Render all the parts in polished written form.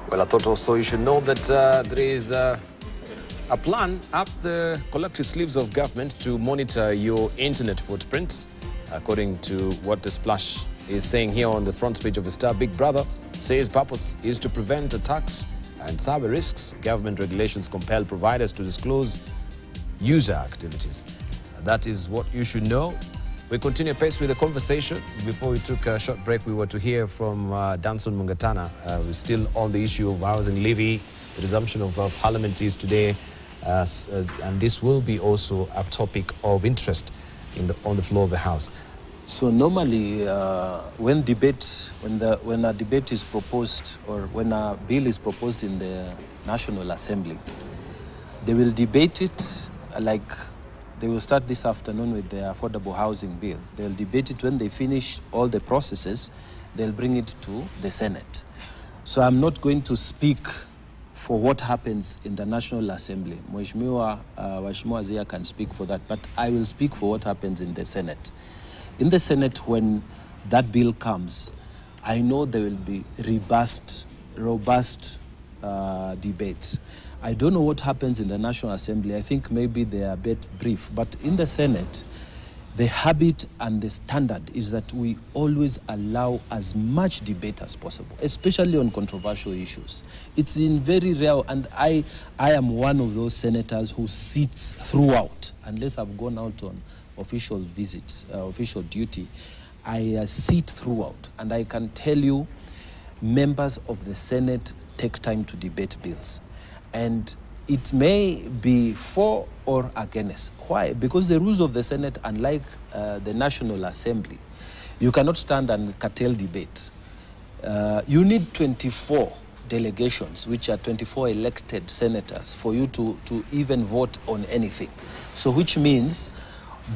Well, I thought also you should know that there is a plan up the collective sleeves of government to monitor your internet footprints. According to what the Splash is saying here on the front page of the Star, Big Brother says purpose is to prevent attacks and cyber risks. Government regulations compel providers to disclose user activities. That is what you should know. We continue pace with the conversation. Before we took a short break, we were to hear from Danson Mungatana. We're still on the issue of housing levy. The resumption of Parliament is today, and this will be also a topic of interest on the floor of the House. So normally, when a debate is proposed, or when a bill is proposed in the National Assembly, they will debate it like. They will start this afternoon with the affordable housing bill. They'll debate it. When they finish all the processes, they'll bring it to the Senate. So I'm not going to speak for what happens in the National Assembly. Mheshimiwa Zia can speak for that, but I will speak for what happens in the Senate. In the Senate, when that bill comes, I know there will be robust debates. I don't know what happens in the National Assembly. I think maybe they are a bit brief. But in the Senate, the habit and the standard is that we always allow as much debate as possible, especially on controversial issues. It's in very rare, and I am one of those senators who sits throughout, unless I've gone out on official visits, official duty. I sit throughout, and I can tell you, members of the Senate take time to debate bills. And it may be for or against. Why? Because the rules of the Senate, unlike the National Assembly, you cannot stand and curtail debate. You need 24 delegations, which are 24 elected senators, for you to even vote on anything. So which means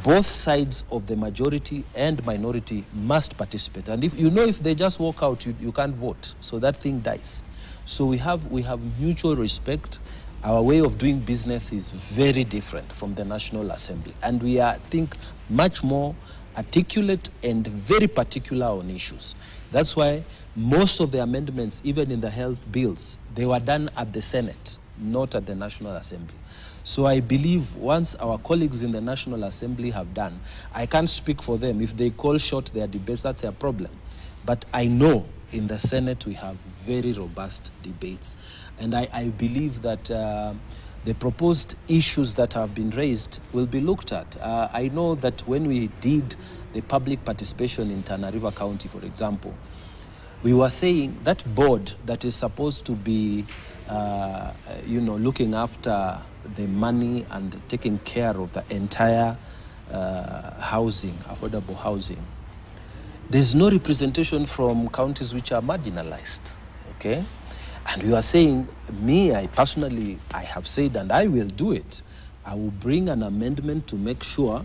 both sides of the majority and minority must participate. And if they just walk out, you can't vote. So that thing dies. So we have mutual respect. Our way of doing business is very different from the National Assembly. And we are, I think, much more articulate and very particular on issues. That's why most of the amendments, even in the health bills, they were done at the Senate, not at the National Assembly. So I believe once our colleagues in the National Assembly have done, I can't speak for them. If they call short their debates, that's their problem. But I know in the Senate we have very robust debates. And I believe that the proposed issues that have been raised will be looked at. I know that when we did the public participation in Tana River County, for example, we were saying that board that is supposed to be looking after the money and taking care of the entire housing, affordable housing, there's no representation from counties which are marginalized, okay? And we are saying, I personally have said, and I will do it, I will bring an amendment to make sure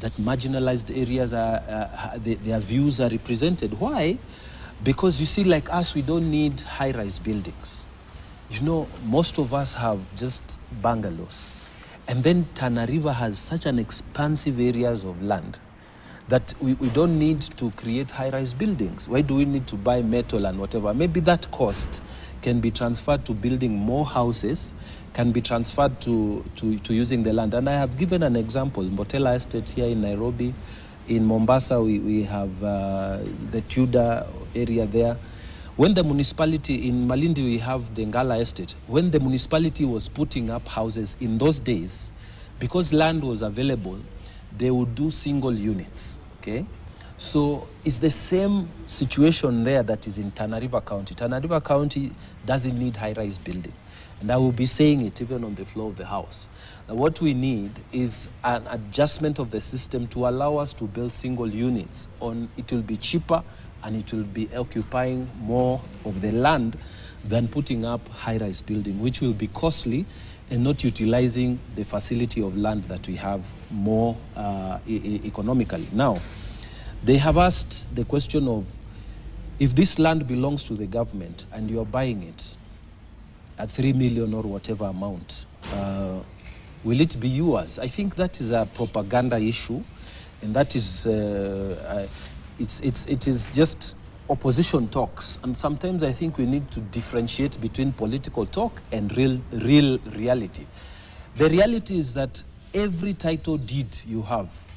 that marginalized areas, their views are represented. Why? Because you see, like us, we don't need high-rise buildings. Most of us have just bungalows. And then Tana River has such an expansive areas of land that we don't need to create high-rise buildings. Why do we need to buy metal and whatever? Maybe that cost can be transferred to building more houses, can be transferred to using the land. And I have given an example, Mbotela Estate here in Nairobi. In Mombasa, we have the Tudor area there. When the municipality, in Malindi, we have the Ngala Estate. When the municipality was putting up houses in those days, because land was available, they would do single units, okay? So it's the same situation there that is in Tana River County. Tana River County doesn't need high-rise building. And I will be saying it even on the floor of the House. Now, what we need is an adjustment of the system to allow us to build single units. It will be cheaper and it will be occupying more of the land than putting up high-rise building, which will be costly and not utilizing the facility of land that we have more economically. Now, they have asked the question of, if this land belongs to the government and you're buying it at 3 million or whatever amount, will it be yours? I think that is a propaganda issue, and that is, it is just opposition talks, and sometimes I think we need to differentiate between political talk and real reality. The reality is that every title deed you have,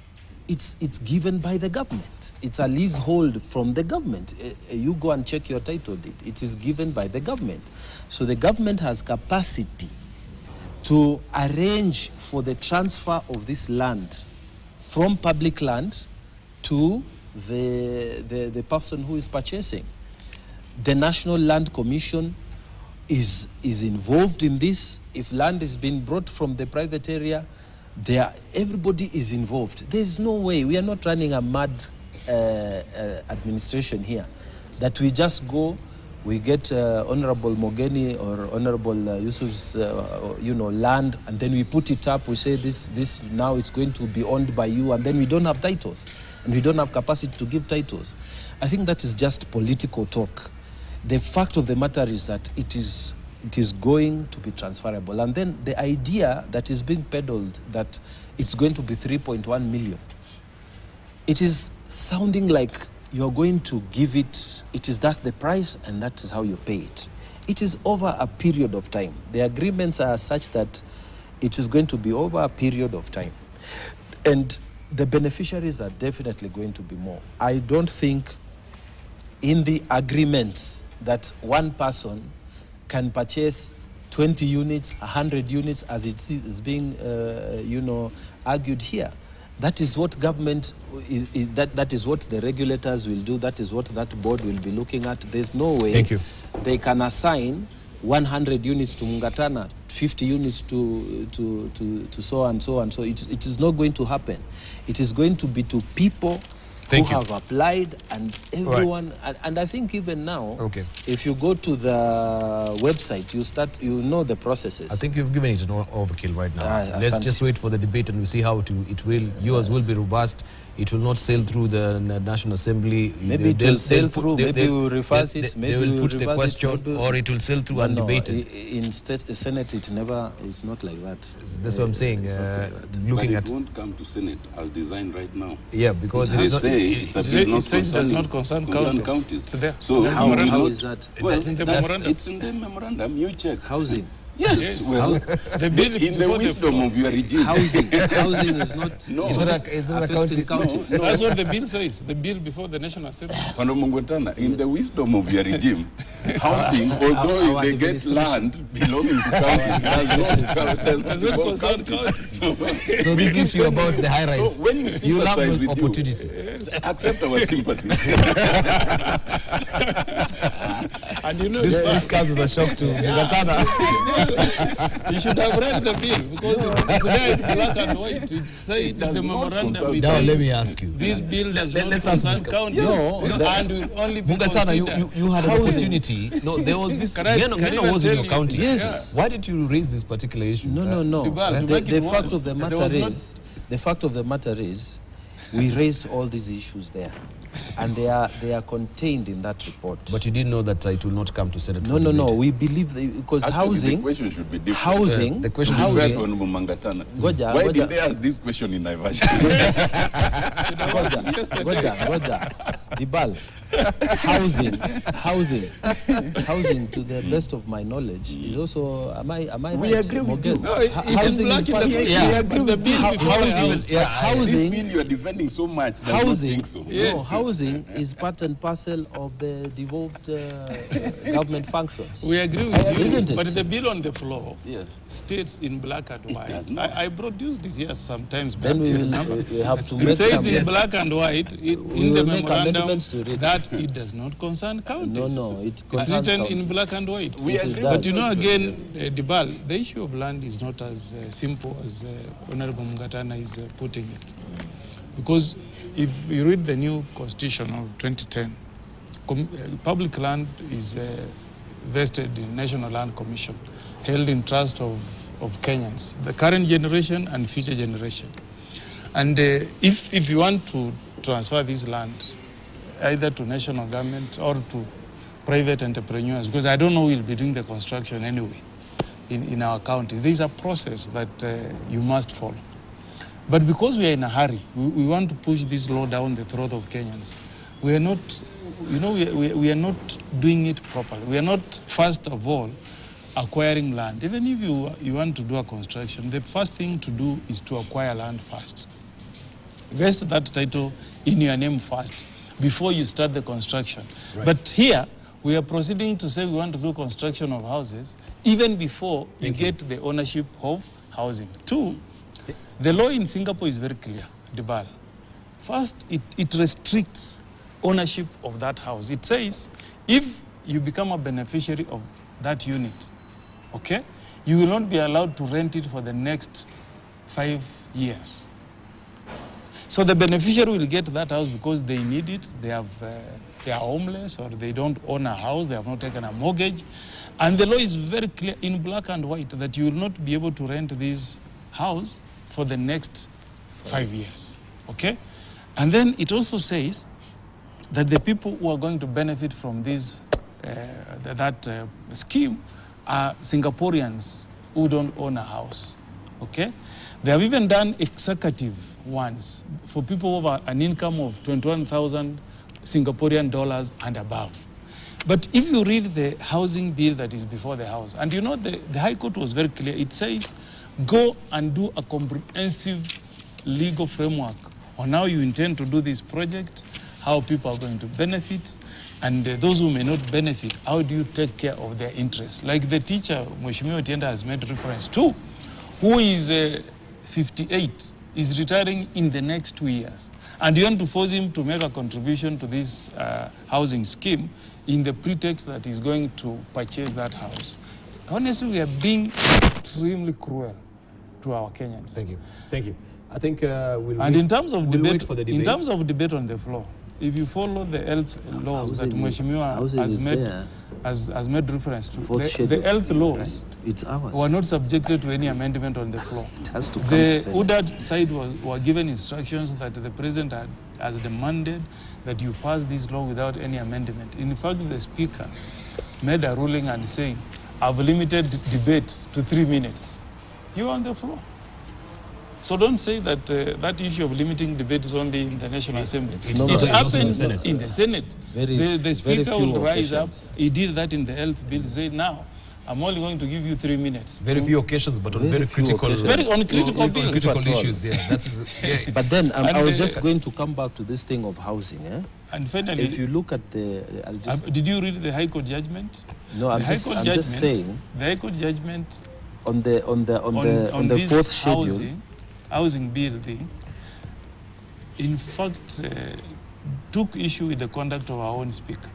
it's given by the government. It's a leasehold from the government. You go and check your title deed. It is given by the government. So the government has capacity to arrange for the transfer of this land from public land to the person who is purchasing. The National Land Commission is involved in this. If land is being brought from the private area, everybody is involved. There's no way. We are not running a mad administration here, that we just go, we get Honorable Mogeni or Honorable Yusuf's land, and then we put it up, we say this now it's going to be owned by you, and then we don't have titles, and we don't have capacity to give titles. I think that is just political talk. The fact of the matter is that it is going to be transferable. And then the idea that is being peddled that it's going to be 3.1 million, it is sounding like you're going to give it is that the price and that is how you pay it. It is over a period of time. The agreements are such that it is going to be over a period of time. And the beneficiaries are definitely going to be more. I don't think in the agreements that one person can purchase 20 units, 100 units, as it is being, argued here. That is what government that is what the regulators will do. That is what that board will be looking at. There's no way they can assign 100 units to Mungatana, 50 units to so and so and so. It is not going to happen. It is going to be to people who have applied, and everyone, and I think even now, if you go to the website, you know the processes. I think you've given it an overkill right now. Let's just wait for the debate and we'll see how it will. Yours will be robust. It will not sail through the National Assembly. Maybe it will sail through, maybe we'll reverse it, maybe they will put the question, or it will sail through undebated. In Senate, it never is not like that. That's what I'm saying. Looking but it won't come to Senate as designed right now. Yeah, because it says it does not concern counties. It's there. So how is that? Well, it's in the memorandum. It's in the memorandum. You check. Housing. Yes. Well, the bill in the wisdom of your regime. Housing is not. No. Is that a counties? No. That's what the bill says. The bill before the National Assembly. In the wisdom of your regime, housing, although they get land belonging to counties, does not concern counties. So this issue about the high rise, so when you have an opportunity. Accept our sympathy. And you know, this comes as a shock to Mugatana. You should have read the bill, because it's there in black and white. It says in the memorandum. Now let me ask you. This bill does not concern counties. No, and will only be Mugatana, you had an opportunity. No, there was this. Geno was in your county. Yes. Why did you raise this particular issue? No. The fact of the matter is, we raised all these issues there, and they are contained in that report. But you didn't know that it will not come to Senate. No. We believe because housing. The question should be different. Housing. The question should be Honorable Mangatana. Why did they ask this question in Naivasha? Goja. Dibal. Housing, to the best of my knowledge, is also. Am I right? We agree with you. No, housing is part of the bill before housing. This bill you are defending so much. Housing, so. No, housing is part and parcel of the devolved government functions. We agree with you, isn't it? But the bill on the floor Yes. states in black and white. I produced this here sometimes back. Then we have to make it says some. in black and white in the memorandum to read. that it does not concern counties. No, it It's concerns written counties. in black and white. We agree. But you know, again, Dibal, the issue of land is not as simple as Honorable Mungatana is putting it. Because if you read the new constitution of 2010, public land is vested in National Land Commission, held in trust of Kenyans, the current generation and future generation. And if you want to transfer this land, either to national government or to private entrepreneurs, because I don't know who will be doing the construction anyway in our counties. There is a process that you must follow. But because we are in a hurry, we want to push this law down the throat of Kenyans. we are not, you know, we are not doing it properly. We are not, first of all, acquiring land. Even if you want to do a construction, the first thing to do is to acquire land first. Vest that title in your name first before you start the construction. Right. But here, we are proceeding to say we want to do construction of houses even before you get the ownership of housing. Two, the law in Singapore is very clear, Dibal. First, it restricts ownership of that house. It says if you become a beneficiary of that unit, okay, you will not be allowed to rent it for the next 5 years. So the beneficiary will get that house because they need it, they are homeless, or they don't own a house, they have not taken a mortgage. And the law is very clear in black and white that you will not be able to rent this house for the next 5 years, okay? And then it also says that the people who are going to benefit from this, scheme are Singaporeans who don't own a house, okay? They have even done executive ones for people who have an income of 21,000 Singaporean dollars and above. But if you read the housing bill that is before the House, and you know the High Court was very clear, it says go and do a comprehensive legal framework on how you intend to do this project, how people are going to benefit, and those who may not benefit, how do you take care of their interests? Like the teacher, Mheshimiwa Otienda has made reference to, who is 58, is retiring in the next 2 years. And you want to force him to make a contribution to this housing scheme in the pretext that he's going to purchase that house. Honestly, we are being extremely cruel to our Kenyans. Thank you. Thank you. I think we'll and wait, in terms of we'll debate, wait for the debate. In terms of debate on the floor, if you follow the health laws that Mheshimiwa has made reference to, the health laws were not subjected to any amendment on the floor. It has to come the to Senate. UDAD side were given instructions that the President has demanded that you pass this law without any amendment. In fact, the Speaker made a ruling and saying, I've limited debate to 3 minutes. You are on the floor. So don't say that that issue of limiting debate is only in the National Assembly. It happens in the Senate. The Speaker will rise up. He did that in the health bill. Say now, I'm only going to give you 3 minutes. Very few occasions, but on very critical, critical issues. Yeah, But then I was just going to come back to this thing of housing. And finally, if you look at the, did you read the High Court judgment? No, I'm just saying. The High Court judgment on the fourth schedule. Housing bill thing, in fact, took issue with the conduct of our own speaker.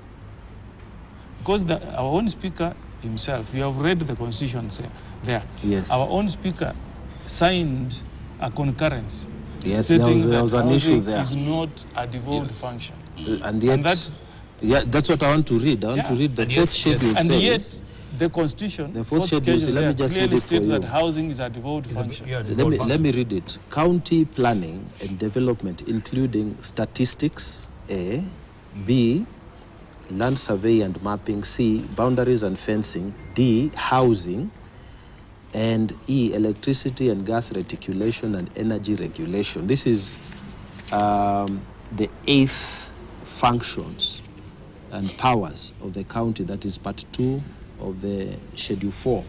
Because our own speaker himself, you have read the constitution there. Yes. Our own speaker signed a concurrence stating that was an issue there. Is not a devolved function. And yet, that's what I want to read. I want to read the fourth schedule. And says, yet, the constitution, the fourth schedule, let me just clearly read it states for you. that housing is a devolved function. Let me read it. County planning and development, including statistics, A, B, land survey and mapping, C, boundaries and fencing, D, housing, and E, electricity and gas reticulation and energy regulation. This is the 8th functions and powers of the county. That is part 2 of the Schedule 4.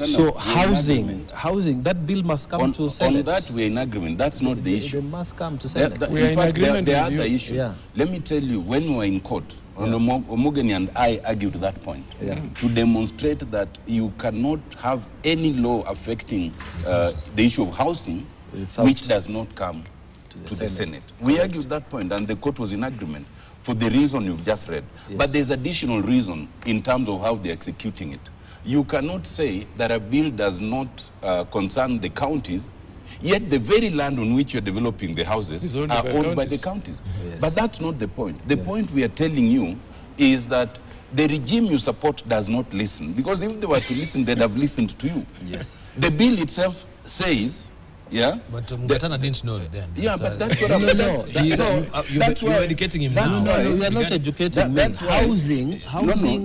So housing, that bill must come to Senate. On that, we're in agreement. That's not the issue. It must come to Senate. In fact, there are other issues. Yeah. Let me tell you, when we were in court, Omogeni and I argued that point to demonstrate that you cannot have any law affecting the issue of housing which does not come to the Senate. We argued that point, and the court was in agreement for the reason you've just read. Yes. But there's additional reason in terms of how they're executing it. You cannot say that a bill does not concern the counties, yet the very land on which you're developing the houses are owned by the counties. Yes. But that's not the point. The point we are telling you is that the regime you support does not listen. Because if they were to listen, they'd have listened to you. Yes. The bill itself says Yeah, but Mugatana didn't know it then. Yeah, but that's what I'm you're educating him now. No, we are not educating him. Housing.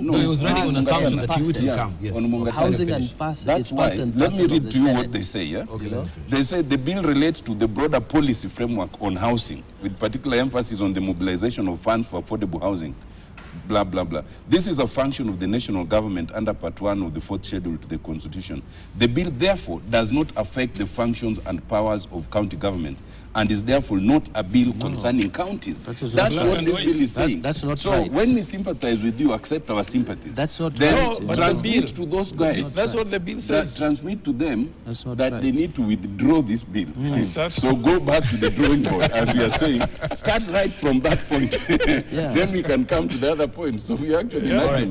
No, he was running on assumption that you would come. Yes. Housing and pass is part and let parcel me of read the to you what Senate. they say. Yeah, Okay. they say the bill relates to the broader policy framework on housing, with particular emphasis on the mobilization of funds for affordable housing. Blah, blah, blah. This is a function of the national government under Part 1 of the 4th schedule to the Constitution. The bill, therefore, does not affect the functions and powers of county government and is therefore not a bill concerning counties. That's what this bill is saying. That's not so right. when we sympathize with you, accept our sympathy. That's not then right. But transmit to those guys. That's what the bill says. Transmit to them that right. they need to withdraw this bill. So go back to the drawing board, as we are saying. Start right from that point. Then we can come to the other point. So we actually all right.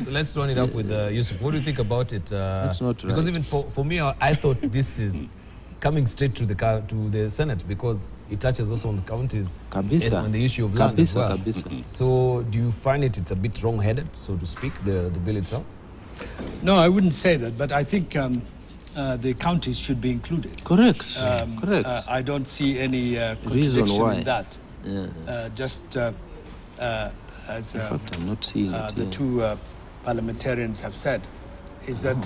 Let's run it up with Yusuf. What do you think about it? That's not right. Because even for me, I thought this is coming straight to the Senate because it touches also on the counties and on the issue of land as well. So do you find it's a bit wrong-headed, so to speak, the bill itself? No, I wouldn't say that, but I think the counties should be included. Correct. I don't see any contradiction in that. As in fact, I'm not seeing it, the two parliamentarians have said, is that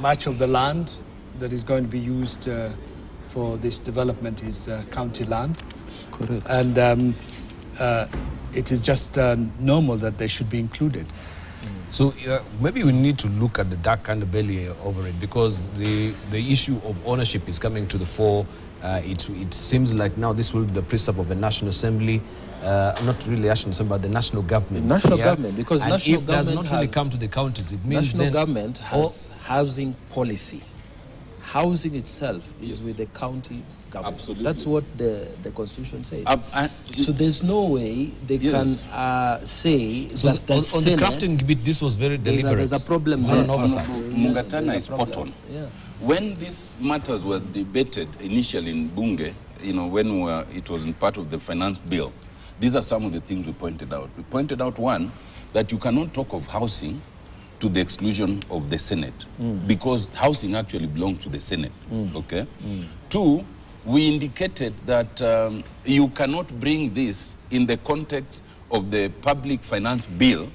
much of the land that is going to be used for this development is county land. Correct. And it is just normal that they should be included. So maybe we need to look at the dark underbelly over it because the issue of ownership is coming to the fore. It seems like now this will be the precept of the National Assembly, not really National Assembly, but the national government. National government, because and national if government does not really come to the counties, it means national government has housing policy. Housing itself is with the county government. Absolutely. That's what the Constitution says. So there's no way they can say that the on Senate, the crafting bit, this was very deliberate. There's a problem. It's not an oversight. Mugatana is spot on. Yeah. When these matters were debated initially in Bunge, when it was in part of the finance bill, these are some of the things we pointed out. We pointed out, one, that you cannot talk of housing to the exclusion of the Senate, because housing actually belongs to the Senate, okay? Two, we indicated that you cannot bring this in the context of the public finance bill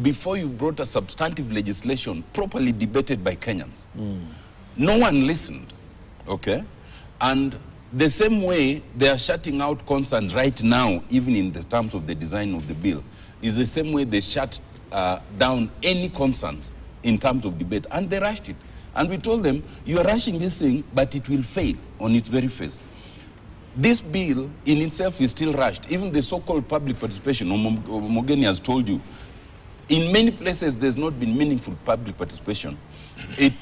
before you brought a substantive legislation properly debated by Kenyans. No one listened, okay? And the same way they are shutting out concerns right now, even in the terms of the design of the bill, is the same way they shut down any concerns in terms of debate, and they rushed it. And we told them, you are rushing this thing, but it will fail on its very face. This bill in itself is still rushed. Even the so-called public participation, Omogeni has told you, in many places there's not been meaningful public participation.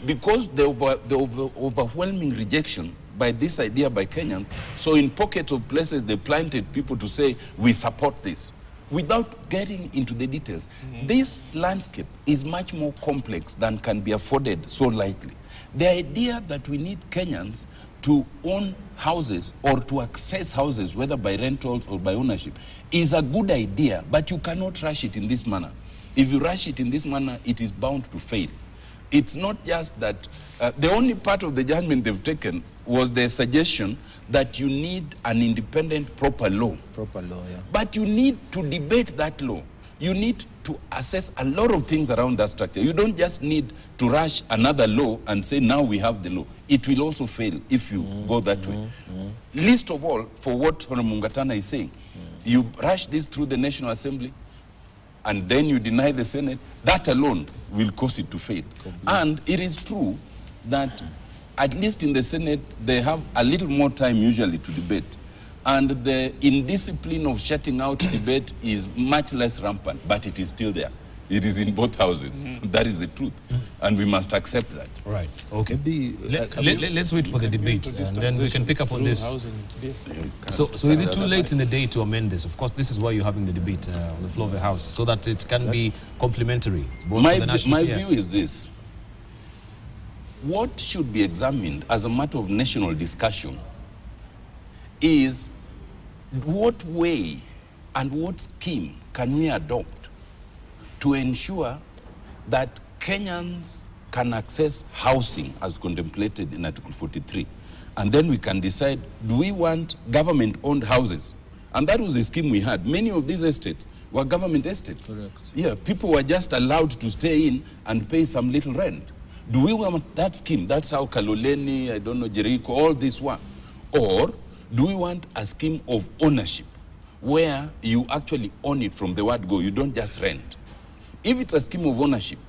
Because the overwhelming rejection by this idea by Kenyans, so in pockets of places they planted people to say, we support this, without getting into the details. This landscape is much more complex than can be afforded so lightly. The idea that we need Kenyans to own houses or to access houses, whether by rentals or by ownership, is a good idea, but you cannot rush it in this manner. If you rush it in this manner, it is bound to fail. It's not just that, the only part of the judgment they've taken was the suggestion that you need an independent proper law. Proper law, yeah. But you need to debate that law. You need to assess a lot of things around that structure. You don't just need to rush another law and say, now we have the law. It will also fail if you go that way. Least of all, for what Honorable Mugatana is saying, you rush this through the National Assembly, and then you deny the Senate, that alone will cause it to fail. And it is true that at least in the Senate, they have a little more time usually to debate. And the indiscipline of shutting out debate is much less rampant, but it is still there. It is in both houses. That is the truth. And we must accept that. Right. Okay. Let's wait for the debate, and then we can pick up on this. So is it too late in the day to amend this? Of course, this is why you're having the debate on the floor of the House, so that it can be complementary. My view is this. What should be examined as a matter of national discussion is what way and what scheme can we adopt to ensure that Kenyans can access housing as contemplated in Article 43, And then we can decide, do we want government-owned houses? And that was the scheme we had. Many of these estates were government estates. Correct. Yeah, people were just allowed to stay in and pay some little rent. Do we want that scheme? That's how Kaloleni, I don't know, Jericho, all this one. Or do we want a scheme of ownership where you actually own it from the word go, you don't just rent? If it's a scheme of ownership,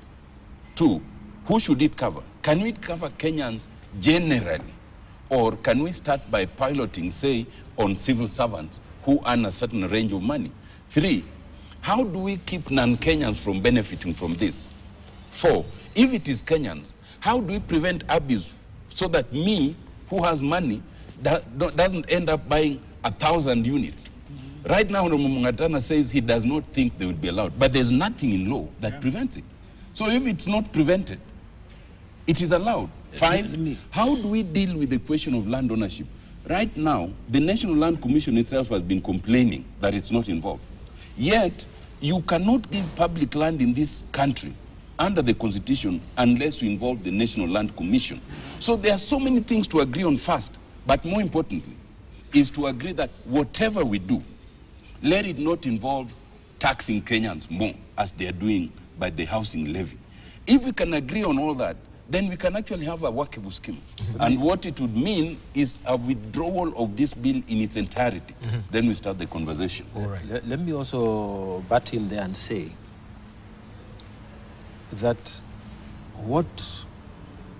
two, who should it cover? Can we cover Kenyans generally? Or can we start by piloting, say, on civil servants who earn a certain range of money? Three, how do we keep non-Kenyans from benefiting from this? Four, if it is Kenyans, how do we prevent abuse so that me, who has money, doesn't end up buying 1,000 units? Right now, Mungatana says he does not think they would be allowed, but there's nothing in law that prevents it. So if it's not prevented, it is allowed. Five, how do we deal with the question of land ownership? Right now, the National Land Commission itself has been complaining that it's not involved. Yet, you cannot give public land in this country under the Constitution unless you involve the National Land Commission. So there are so many things to agree on first, but more importantly, is to agree that whatever we do, let it not involve taxing Kenyans more as they are doing by the housing levy. If we can agree on all that, then we can actually have a workable scheme. And what it would mean is a withdrawal of this bill in its entirety. Then we start the conversation. All right. Let me also butt in there and say that what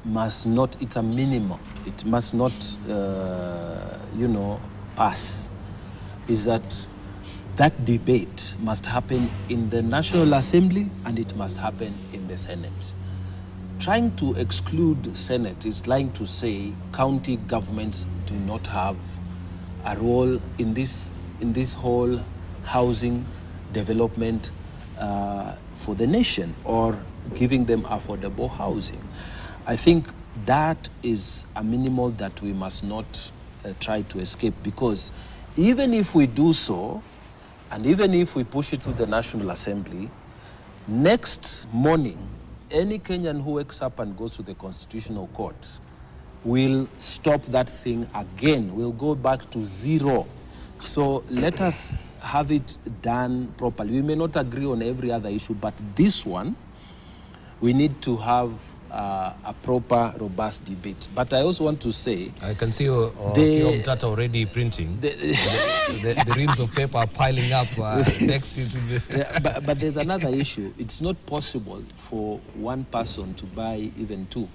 must not, it's a minimum, it must not, pass, is that debate must happen in the National Assembly and it must happen in the Senate. Trying to exclude Senate is trying to say county governments do not have a role in this whole housing development for the nation, or giving them affordable housing. I think that is a minimal that we must not try to escape, because even if we do so, and even if we push it to the National Assembly, next morning, any Kenyan who wakes up and goes to the Constitutional Court will stop that thing again. We'll go back to zero. So let us have it done properly. We may not agree on every other issue, but this one, we need to have a proper, robust debate. But I also want to say... I can see Tata already printing. The reams of paper are piling up next to the... but there's another issue. It's not possible for one person to buy even two,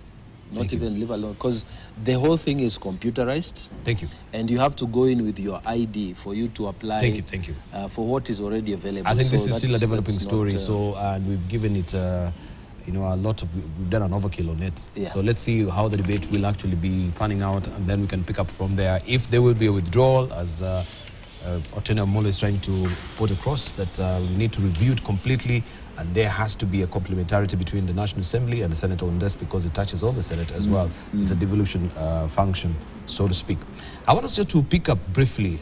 not even live alone, because the whole thing is computerized. Thank you. And you have to go in with your ID for you to apply. Thank you. For what is already available. I think this is still a developing story, and we've given it... we've done an overkill on it. Yeah. So let's see how the debate will actually be panning out, and then we can pick up from there. If there will be a withdrawal, as Otene Molo is trying to put across, that we need to review it completely, and there has to be a complementarity between the National Assembly and the Senate on this, because it touches all the Senate as well. It's a devolution function, so to speak. I want us just to pick up briefly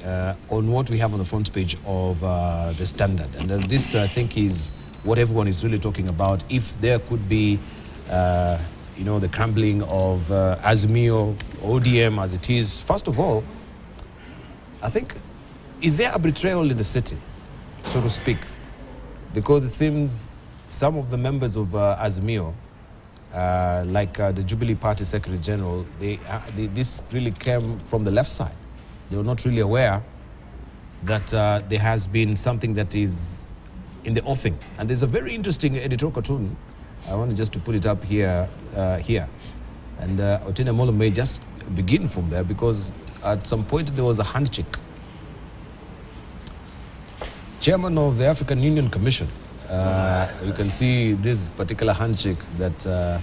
on what we have on the front page of the Standard, and as this, I think, is what everyone is really talking about. If there could be, the crumbling of Azimio, ODM as it is, first of all, I think, is there a betrayal in the city, so to speak? Because it seems some of the members of Azimio, like the Jubilee Party Secretary General, this really came from the left side. They were not really aware that there has been something that is in the offing. And there's a very interesting editorial cartoon. I wanted just to put it up here. And Otene Molo may just begin from there, because at some point there was a handshake. Chairman of the African Union Commission. You can see this particular handshake that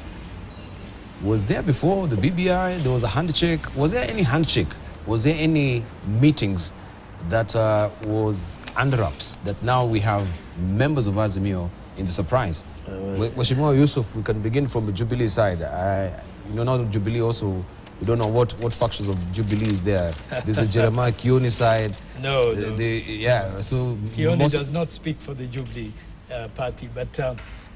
was there before the BBI. There was a handshake. Was there any handshake? Was there any meetings that was under wraps, that now we have members of Azimio in the surprise? Mheshimiwa Yusuf, we can begin from the Jubilee side. Now Jubilee also, we don't know what factions of Jubilee is there. There's a Jeremiah Kioni side. No. So Kioni does not speak for the Jubilee party, but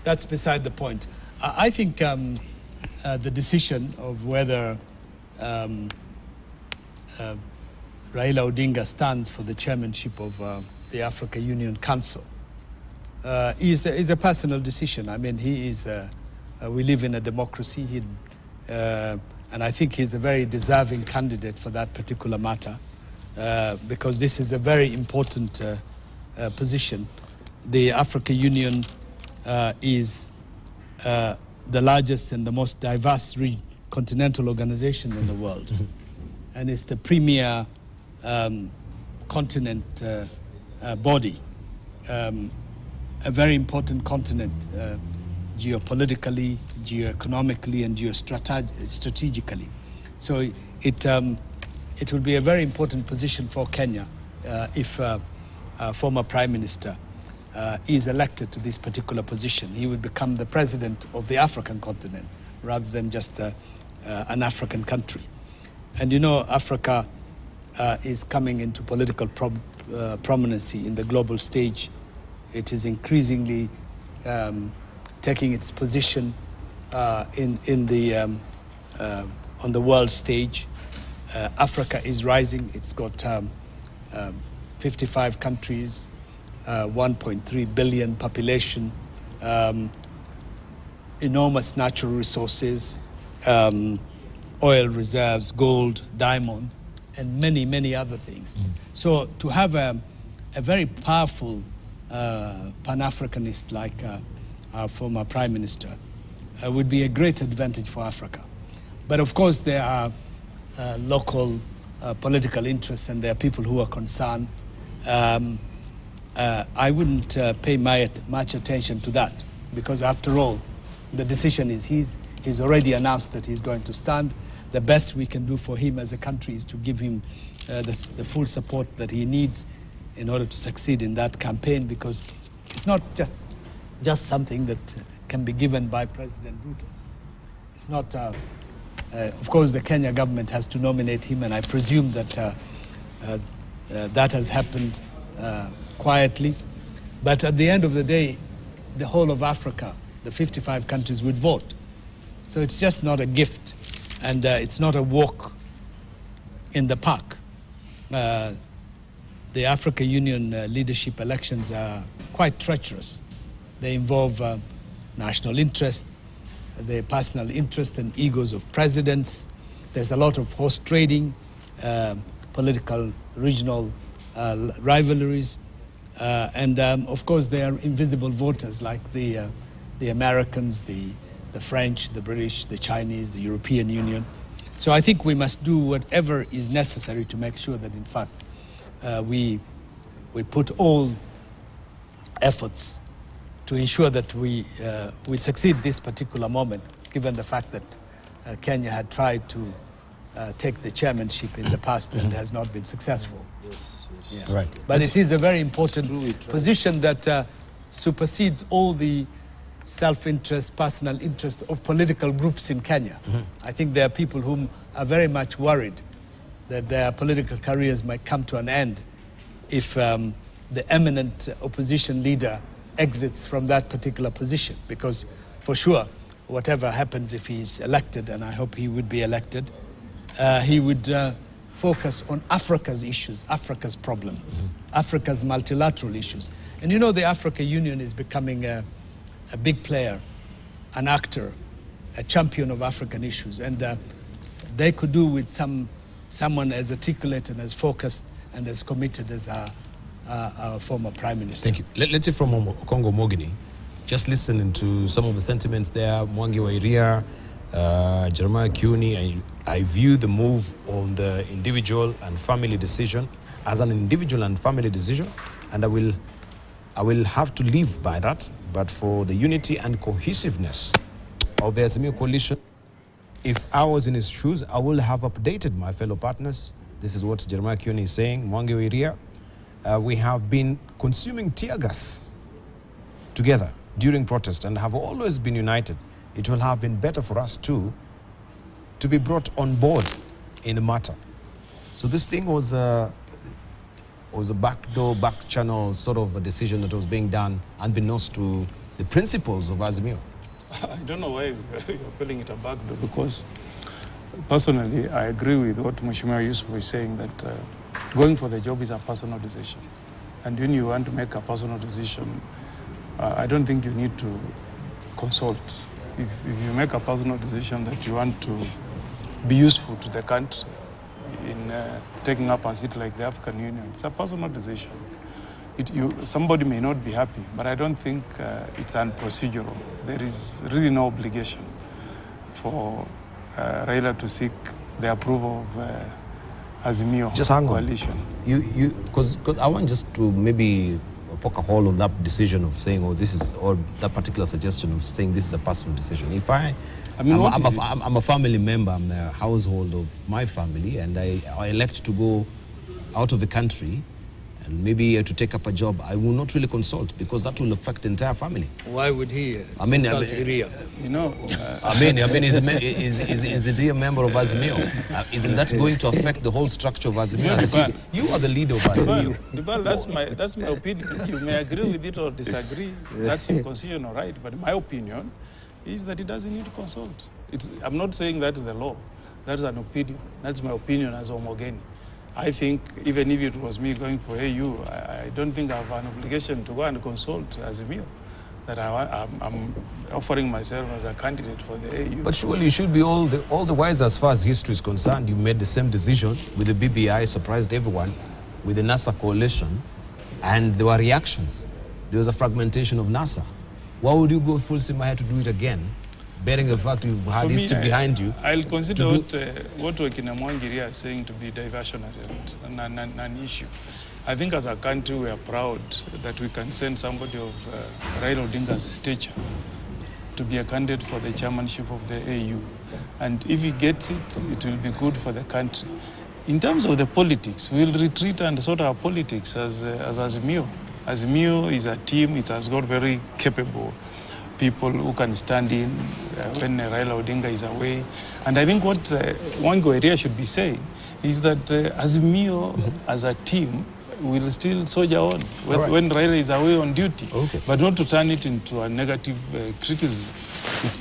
that's beside the point. I think the decision of whether Raila Odinga stands for the chairmanship of the Africa Union Council. Is a personal decision. I mean, he is. We live in a democracy, and I think he's a very deserving candidate for that particular matter, because this is a very important position. The Africa Union is the largest and the most diverse continental organization in the world, and it's the premier continent body. A very important continent geopolitically, geoeconomically, and geostrategically. So it will be a very important position for Kenya if former Prime Minister is elected to this particular position. He would become the president of the African continent rather than just an African country. And you know, Africa is coming into political prominency in the global stage. It is increasingly taking its position on the world stage. Africa is rising. It's got 55 countries, 1.3 billion population, enormous natural resources, oil reserves, gold, diamond, and many, many other things. So to have a very powerful Pan-Africanist like our former Prime Minister would be a great advantage for Africa. But of course there are local political interests, and there are people who are concerned. I wouldn't pay much attention to that, because after all, the decision is his. He's already announced that he's going to stand. The best we can do for him as a country is to give him the full support that he needs in order to succeed in that campaign, because it's not just something that can be given by President Ruto. It's not, of course, the Kenya government has to nominate him, and I presume that that has happened quietly. But at the end of the day, the whole of Africa, the 55 countries, would vote. So it's just not a gift, and it's not a walk in the park. The Africa Union leadership elections are quite treacherous. They involve national interest, the personal interest and egos of presidents. There's a lot of horse trading, political regional rivalries, and of course there are invisible voters like the Americans, the French, the British, the Chinese, the European Union. So I think we must do whatever is necessary to make sure that in fact we put all efforts to ensure that we succeed this particular moment, given the fact that Kenya had tried to take the chairmanship in the past and has not been successful. Yeah. Right. But it is a very important position that supersedes all the self-interest, personal interest of political groups in Kenya. I think there are people who are very much worried that their political careers might come to an end if the eminent opposition leader exits from that particular position, because for sure, whatever happens if he's elected, and I hope he would be elected, he would focus on Africa's issues, Africa's problem, Africa's multilateral issues. And you know, the Africa Union is becoming a big player, an actor, a champion of African issues, and they could do with someone as articulate and as focused and as committed as our former Prime Minister. Thank you. Let's hear from Congo Mogini. Just listening to some of the sentiments there, Mwangi wa Iria, Jeremiah Kiuni. I view the move on the individual and family decision as an individual and family decision, and I will have to live by that. But for the unity and cohesiveness of the Azimio coalition, if I was in his shoes, I would have updated my fellow partners. This is what Jeremiah Kiuni is saying. Mwangi wa Iria, we have been consuming tear gas together during protest and have always been united. It will have been better for us too to be brought on board in the matter. So this thing was a backdoor, back channel sort of a decision that was being done unbeknownst to the principles of Azimio. I don't know why you're calling it a backdoor, because personally, I agree with what Mheshimiwa Yusuf was saying, that going for the job is a personal decision. And when you want to make a personal decision, I don't think you need to consult. If you make a personal decision that you want to be useful to the country in taking up a seat like the African Union, it's a personal decision. Somebody may not be happy, but I don't think it's unprocedural. There is really no obligation for Raila to seek the approval of Azimio just hang coalition. Because I want just to maybe poke a hole on that decision of saying, oh, this is, or that particular suggestion of saying this is a personal decision. If I'm a family member, I'm the household of my family, and I elect to go out of the country and maybe to take up a job, I will not really consult, because that will affect the entire family. Why would he consult Iria? You know, is he a member of Azimio? Isn't that going to affect the whole structure of Azimio? You are the leader of Azimio. That's my opinion. You may agree with it or disagree. That's your constitutional right. But my opinion is that he doesn't need to consult. I'm not saying that's the law. That's an opinion. That's my opinion as Omogeni. I think even if it was me going for AU, I don't think I have an obligation to go and consult Azimio, that I'm offering myself as a candidate for the AU. But surely you should be all the wise as far as history is concerned. You made the same decision with the BBI, surprised everyone, with the NASA coalition, and there were reactions. There was a fragmentation of NASA. Why would you go full steam ahead to do it again? Bearing the fact you've had history behind you. I'll consider what Wakina Mwangiria is saying to be diversionary and an issue. I think as a country we are proud that we can send somebody of Raila Odinga's stature to be a candidate for the chairmanship of the AU. And if he gets it, it will be good for the country. In terms of the politics, we'll retreat and sort our politics as Azimio. Azimio is a team, it has got very capable people who can stand in when Raila Odinga is away. And I think what Wango area should be saying is that Azimio as a team will still soldier on when Raila is away on duty, but not to turn it into a negative criticism.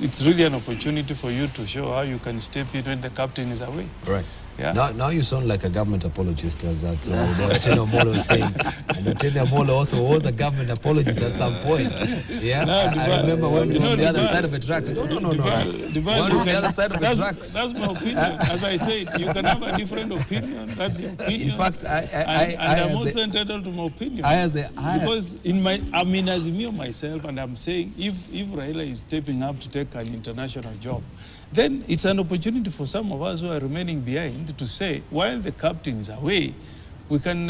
It's really an opportunity for you to show how you can step in when the captain is away. Right. Yeah. Now you sound like a government apologist, as that Otene Omolo was saying. And Otene Omolo also was a government apologist at some point. Yeah, I remember when we were on the other side of the tracks. No. On the other side of the tracks. That's my opinion. As I said, you can have a different opinion. That's your opinion. In fact, I'm also entitled to my opinion. Because I'm in Azimio myself, and I'm saying if Raila is stepping up to take an international job, then it's an opportunity for some of us who are remaining behind to say, while the captain is away, we can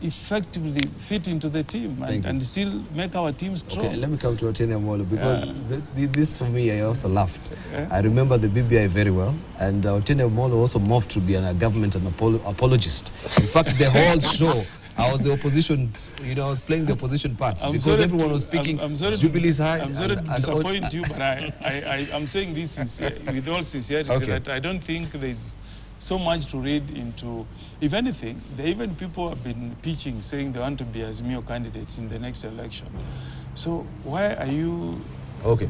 effectively fit into the team and still make our team strong. Okay, let me come to Otene Omolo, because this for me, I also laughed. I remember the BBI very well, and Otene Omolo also moved to be a government apologist. In fact, the whole show, I was the opposition, I was playing the opposition part, because everyone was speaking Jubilee's high. I'm sorry to disappoint you, but I'm saying this with all sincerity, that I don't think there's so much to read into. If anything, even people have been pitching, saying they want to be Azimio candidates in the next election. So why are you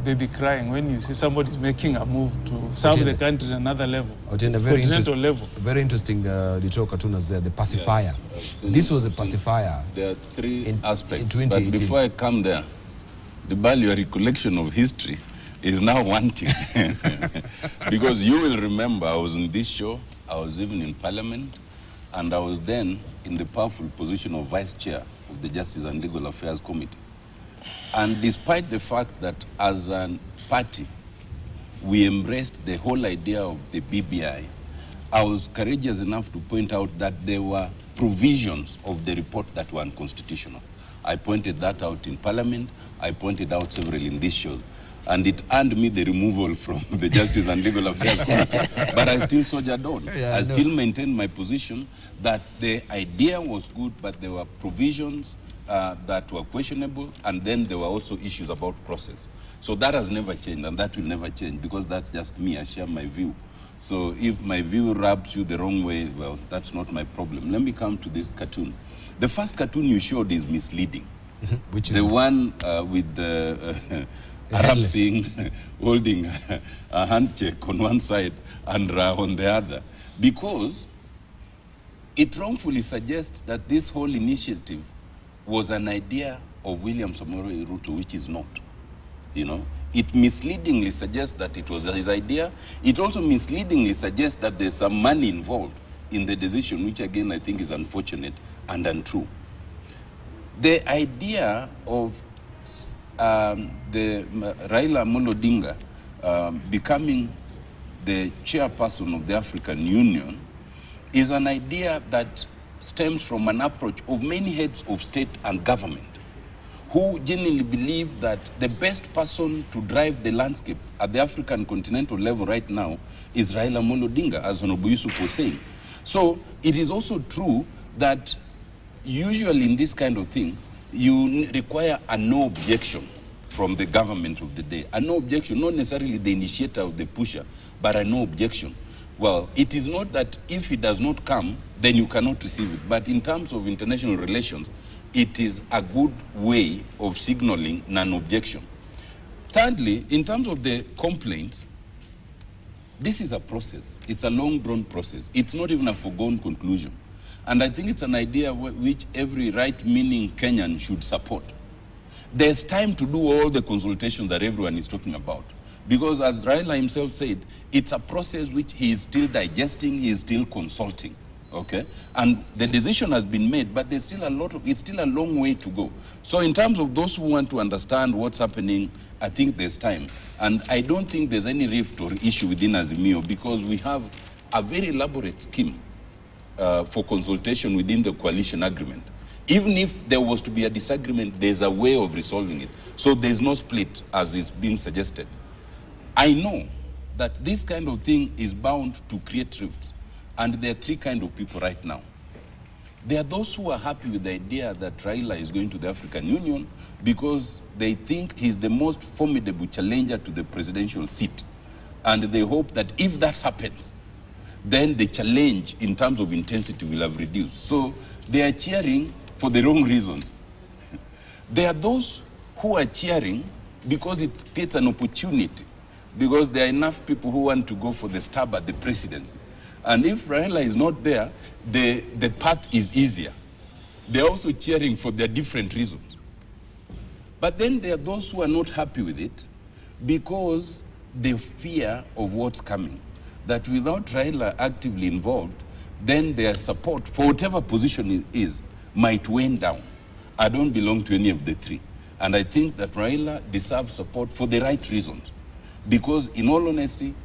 baby crying when you see somebody's making a move to serve the country at another level, continental level? Very interesting little cartooners there, the pacifier. This was a pacifier. There are three aspects, but before I come there, your recollection of history is now wanting. Because you will remember I was in this show, I was even in Parliament, and I was then in the powerful position of Vice Chair of the Justice and Legal Affairs Committee. And despite the fact that as a party, we embraced the whole idea of the BBI, I was courageous enough to point out that there were provisions of the report that were unconstitutional. I pointed that out in Parliament, I pointed out several in this show, and it earned me the removal from the Justice and Legal Affairs Committee. But I still soldiered on. I still maintained my position that the idea was good, but there were provisions that were questionable, and then there were also issues about process. So that has never changed, and that will never change, because that's just me. I share my view. So if my view rubs you the wrong way, well, that's not my problem. Let me come to this cartoon. The first cartoon you showed is misleading. Which is the one with the Arab Singh holding a handshake on one side and on the other, because it wrongfully suggests that this whole initiative was an idea of William Samoei Ruto, which is not. You know, it misleadingly suggests that it was his idea. It also misleadingly suggests that there's some money involved in the decision, which again I think is unfortunate and untrue. The idea of the Raila Amolo Odinga becoming the chairperson of the African Union is an idea that stems from an approach of many heads of state and government who genuinely believe that the best person to drive the landscape at the African continental level right now is Raila Amolo Odinga, as Honorable Yusuf was saying. So it is also true that usually in this kind of thing, you require a no objection from the government of the day. A no objection, not necessarily the initiator of the pusher, but a no objection. Well, it is not that if it does not come, then you cannot receive it. But in terms of international relations, it is a good way of signaling non-objection. Thirdly, in terms of the complaints, this is a process. It's a long-drawn process. It's not even a foregone conclusion. And I think it's an idea which every right-meaning Kenyan should support. There's time to do all the consultations that everyone is talking about. Because as Raila himself said, it's a process which he is still digesting, he is still consulting. Okay, and the decision has been made, but there's still it's still a long way to go. So in terms of those who want to understand what's happening, I think there's time. And I don't think there's any rift or issue within Azimio, because we have a very elaborate scheme for consultation within the coalition agreement. Even if there was to be a disagreement, there's a way of resolving it. So there's no split as is being suggested. I know that this kind of thing is bound to create rifts. And there are three kinds of people right now. There are those who are happy with the idea that Raila is going to the African Union because they think he's the most formidable challenger to the presidential seat. And they hope that if that happens, then the challenge in terms of intensity will have reduced. So they are cheering for the wrong reasons. There are those who are cheering because it creates an opportunity, because there are enough people who want to go for the stab at the presidency. And if Raila is not there, the path is easier. They're also cheering for their different reasons. But then there are those who are not happy with it because they fear of what's coming. That without Raila actively involved, then their support for whatever position it is might wane down. I don't belong to any of the three. And I think that Raila deserves support for the right reasons. Because in all honesty,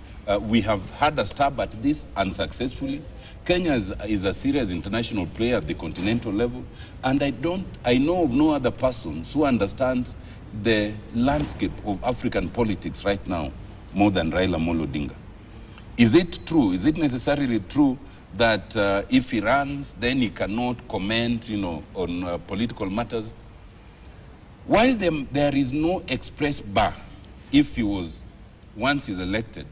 we have had a stab at this unsuccessfully. Kenya is a serious international player at the continental level, and I know of no other person who understands the landscape of African politics right now more than Raila Amolo Odinga. Is it true? Is it necessarily true that if he runs, then he cannot comment, on political matters? While there is no express bar if he was, once he's elected,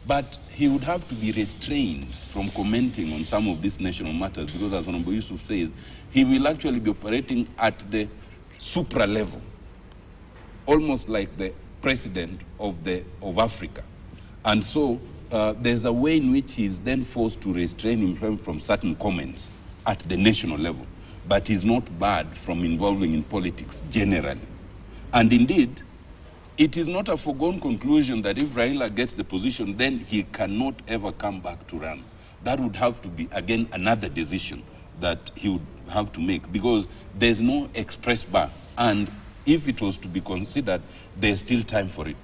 but he would have to be restrained from commenting on some of these national matters, because as Honorable Yusuf says, he will actually be operating at the supra level, almost like the president of Africa. And so there's a way in which he is then forced to restrain himself from certain comments at the national level, but he's not barred from involving in politics generally. And indeed, it is not a foregone conclusion that if Raila gets the position, then he cannot ever come back to run. That would have to be, again, another decision that he would have to make, because there's no express bar. And if it was to be considered, there's still time for it.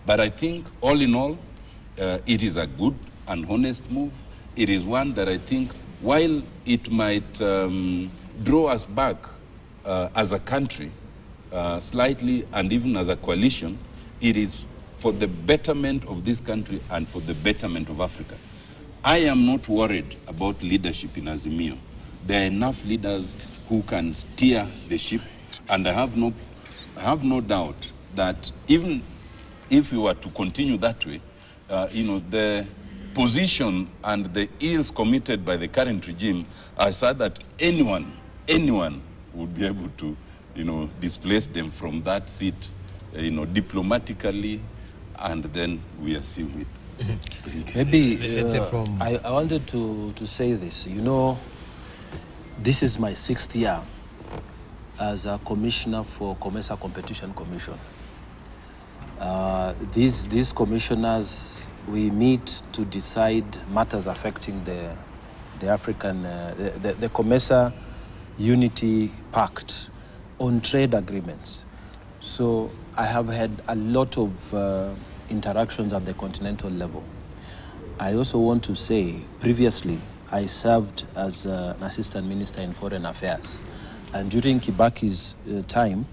But I think, all in all, it is a good and honest move. It is one that I think, while it might draw us back as a country, slightly, and even as a coalition, it is for the betterment of this country and for the betterment of Africa. I am not worried about leadership in Azimio. There are enough leaders who can steer the ship, and I have no doubt that even if we were to continue that way, the position and the ills committed by the current regime are such that anyone would be able to displace them from that seat diplomatically, and then we assume it. Maybe I wanted to say this. This is my 6th year as a commissioner for COMESA Competition Commission. These commissioners, we meet to decide matters affecting the African, the COMESA Unity Pact on trade agreements. So I have had a lot of interactions at the continental level. I also want to say, previously, I served as an assistant minister in foreign affairs. And during Kibaki's time,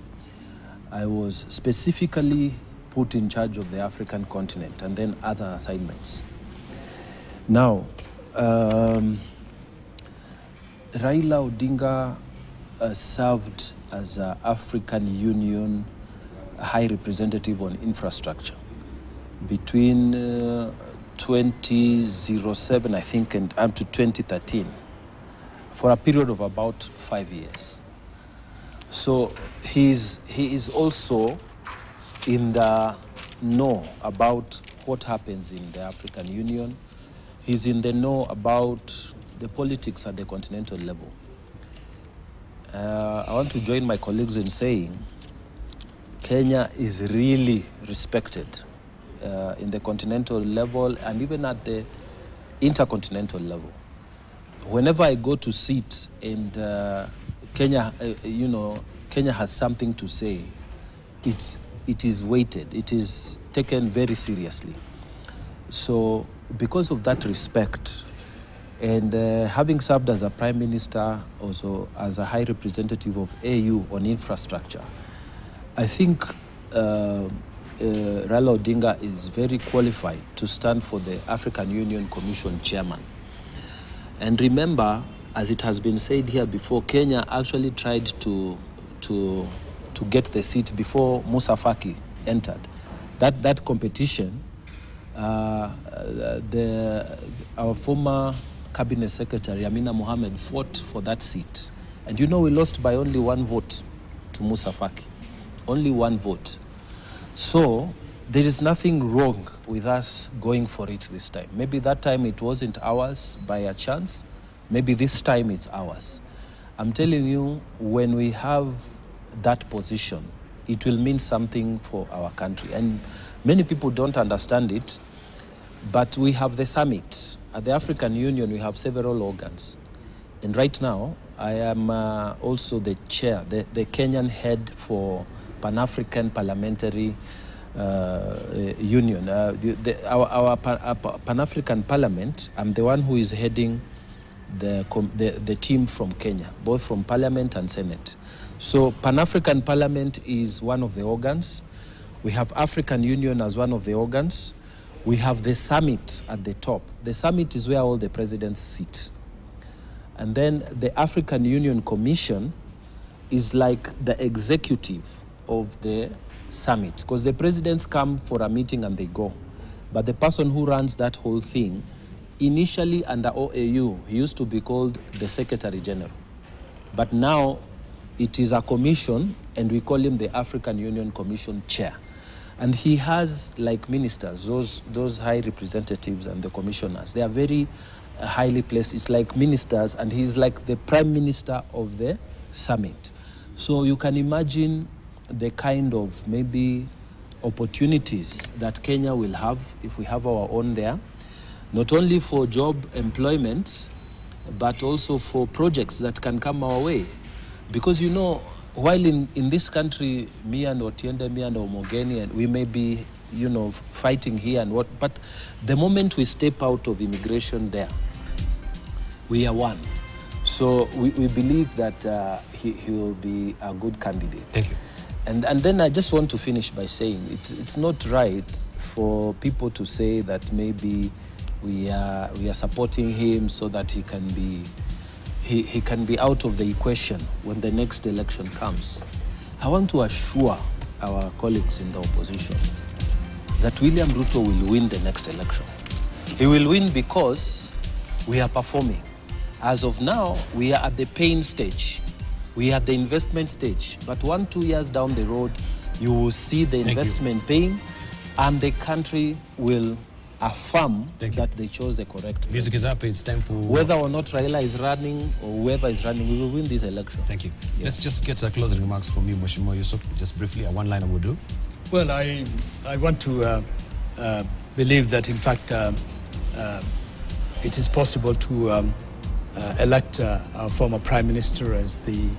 I was specifically put in charge of the African continent and then other assignments. Now, Raila Odinga served as an African Union High Representative on Infrastructure between 2007, I think, and up to 2013, for a period of about 5 years. So he is also in the know about what happens in the African Union. He's in the know about the politics at the continental level. I want to join my colleagues in saying Kenya is really respected in the continental level and even at the intercontinental level. Whenever I go to sit and Kenya, Kenya has something to say, it is weighted, it is taken very seriously. So because of that respect, and having served as a prime minister, also as a high representative of AU on infrastructure, I think Raila Odinga is very qualified to stand for the African Union Commission chairman. And remember, as it has been said here before, Kenya actually tried to get the seat before Musa Faki entered. That competition, our former cabinet secretary, Amina Mohammed, fought for that seat. And we lost by only 1 vote to Musa Faki. Only 1 vote. So there is nothing wrong with us going for it this time. Maybe that time it wasn't ours by a chance. Maybe this time it's ours. I'm telling you, when we have that position, it will mean something for our country. And many people don't understand it, but we have the summit. At the African Union, we have several organs. And right now, I am also the chair, the Kenyan head for Pan-African Parliamentary Union. Our Pan-African Parliament, I'm the one who is heading the team from Kenya, both from Parliament and Senate. So Pan-African Parliament is one of the organs. We have African Union as one of the organs. We have the summit at the top. The summit is where all the presidents sit. And then the African Union Commission is like the executive of the summit, because the presidents come for a meeting and they go. But the person who runs that whole thing, initially under OAU, he used to be called the Secretary General. But now it is a commission, and we call him the African Union Commission Chair. And he has, like ministers, those high representatives and the commissioners, they are very highly placed. It's like ministers, and he's like the prime minister of the summit. So you can imagine the kind of maybe opportunities that Kenya will have if we have our own there, not only for job employment, but also for projects that can come our way. Because while in this country, me and Otiende, me and Omogeni, and we may be, fighting here and what, but the moment we step out of immigration there, we are one. So we believe that he will be a good candidate. Thank you. And then I just want to finish by saying it's not right for people to say that maybe we are supporting him so that he can be out of the equation when the next election comes. I want to assure our colleagues in the opposition that William Ruto will win the next election. He will win because we are performing. As of now, we are at the pain stage. We are at the investment stage. But 1-2 years down the road, you will see the investment paying, and the country will affirm that they chose the correct Music is up. It's time for... Whether or not Raila is running or whoever is running, we will win this election. Thank you. Yeah. Let's just get closing remarks from you, Mheshimiwa Yusuf. Just briefly, a one-liner will do. Well, I want to believe that, in fact, it is possible to elect our former Prime Minister as the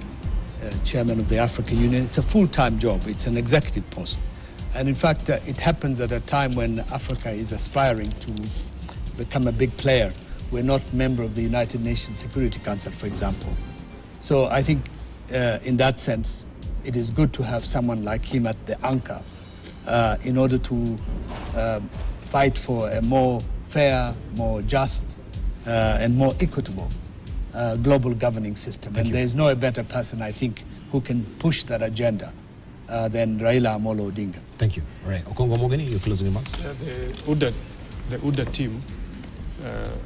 chairman of the African Union. It's a full-time job. It's an executive post. And in fact, it happens at a time when Africa is aspiring to become a big player. We're not a member of the United Nations Security Council, for example. So I think in that sense, it is good to have someone like him at the anchor in order to fight for a more fair, more just, and more equitable global governing system. And there's no better person, I think, who can push that agenda than Raila Amolo Odinga. Thank you. All right. Okongo Mogeni, your closing remarks. The UDA team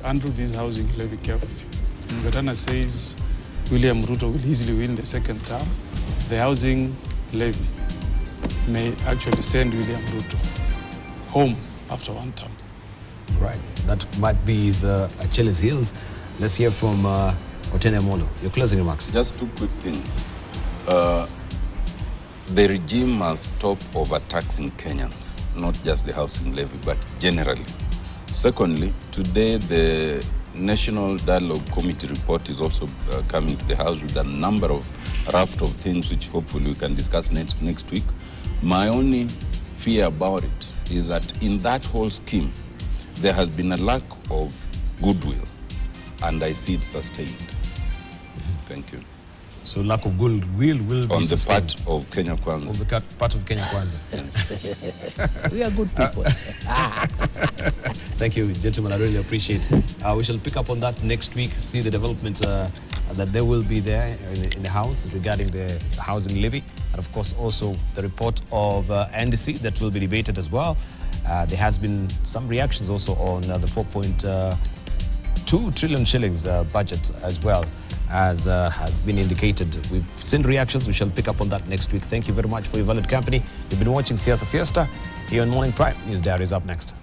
handled this housing levy carefully. Ngatana says William Ruto will easily win the second term. The housing levy may actually send William Ruto home after one term. Right. That might be his Achilles' heels. Let's hear from Otene Molo. Your closing remarks. Just two quick things. The regime must stop overtaxing Kenyans, not just the housing levy, but generally. Secondly, today the National Dialogue Committee report is also coming to the House with a number of raft of things which hopefully we can discuss next week. My only fear about it is that in that whole scheme, there has been a lack of goodwill, and I see it sustained. Thank you. So lack of goodwill will be on the sustained. part of Kenya Kwanza. On the part of Kenya Kwanza. Yes. We are good people. Thank you, gentlemen. I really appreciate it. We shall pick up on that next week, see the developments that there will be there in the House regarding the housing levy. And of course, also the report of NDC that will be debated as well. There has been some reactions also on the 4.2 trillion shillings budget as well, as has been indicated. We've seen reactions. We shall pick up on that next week. Thank you very much for your valid company. You've been watching Siasa Fiesta here on Morning Prime. News Diary is up next.